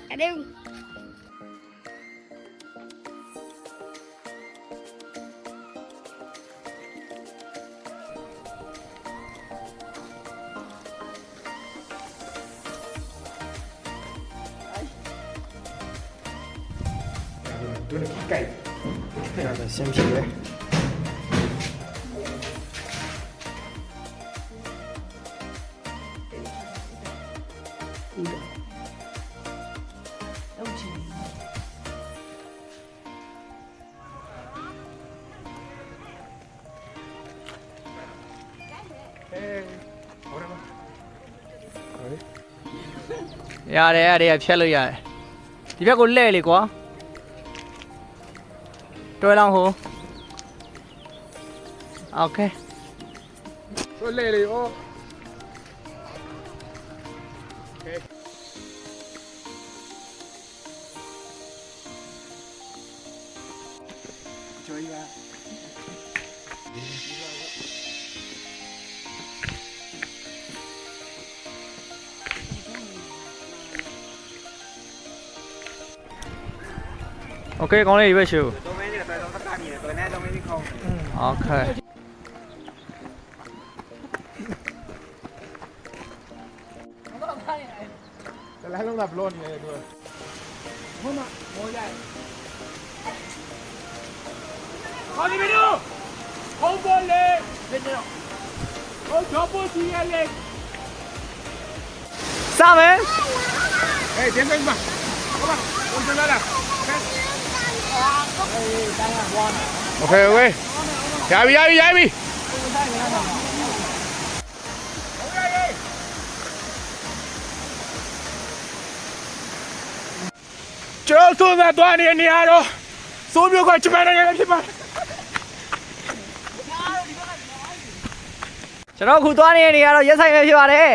Aduh. Tôi được cày. Rồi xem gì đấy.ရတယ်ဖြတ်လို့ရတယ်ဒီဘက်ကိုလှည့်လေကွာတွဲလောင်းဟိုโอเค Tôi lê đi ô. Chơi ra. Ok con này đi về chiều. Tôi mấy này tôi tất cả nhìn này tôi nè tôi mấy đi không. Ok. Tôi lấy lúc đập luôn này thôi. Không mà, ngồi dậy. Con đi bên đâu? Không vô lên. Bên đâu? Không cho vô gì lên. Sao vậy? Ê, tiến lên mà. Các bạn, con chân lên nào. Ok, ok. Dạy đi. Chờ xuống ra toàn đi nhà đó. Xuống biểu gọi chụp ảnh này chụp ảnh. ကျွန်တော်ခုသွားနေတဲ့နေရာတော့ရက်ဆိုင်ပဲဖြစ်ပါတယ်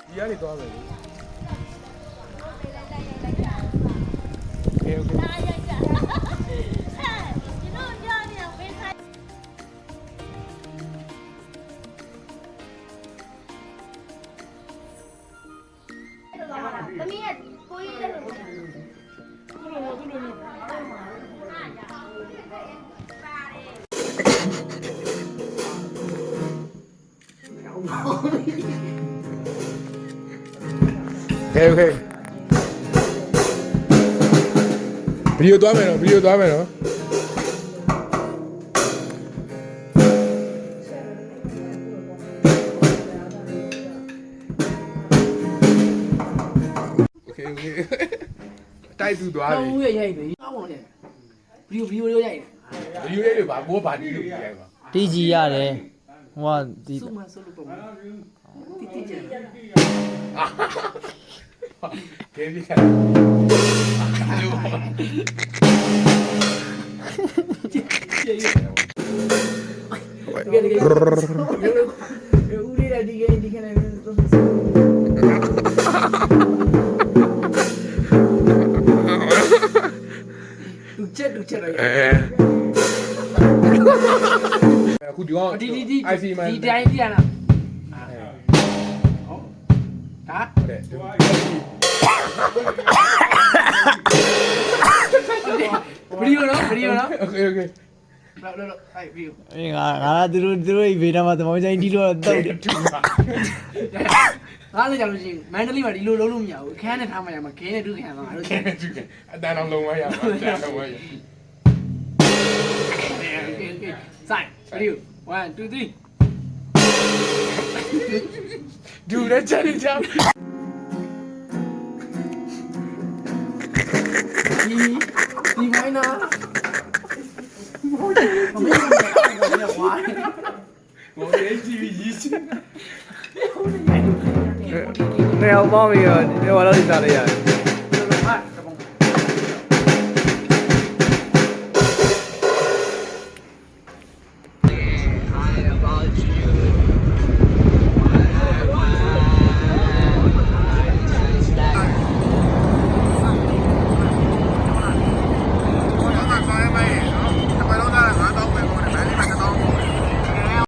ဒီကနေသွားမယ်လေ Okay, okay. Okay, okay. Videoသွားမယ်နော် video သွားမယ်နော် Okay, okay. တိုက်သူသွားပြီ Đâu vậy vậy vậy? Không rồi. Video video vậy. video လေးတွေပါကိုဘာတီးလို့ရိုက်ပါ တီးကြီးရတယ်ဟိုကဒီ Suma solo por. Titi. ကဲဒီက Uri ra di kana Được chết rồi. အခုဒီကောင် Đi IC မှာ đi đây đi nào. Đó. တဲ့ Video đó. Okay, okay. Đâu. Đây video. အေးငါသူတို့ဘေးနားမှာသမောင်းချိုင်းတီးလို့တော့တုတ်တယ် ငါလည်းကြောက်လို့ရှိရင်မန္တလေးမှာဒီလိုလုံးလို့မရဘူးအခန်းနဲ့ထားမှရမှာခင်းနဲ့ဒုက္ခရမှာငါတို့ချက် အတန်းအောင်လုံးဝရပါအတန်းလုံးဝရ Okay. Sign. Video. 1 2 3. ဒူတဲ့ချက်ချမ်း ဒီမိုင်းနာ我连 TV 一起。 နေအောင်ပေါင်းပြီးတော့ဒီဘာလို့ဒီစားလိုက်ရတယ်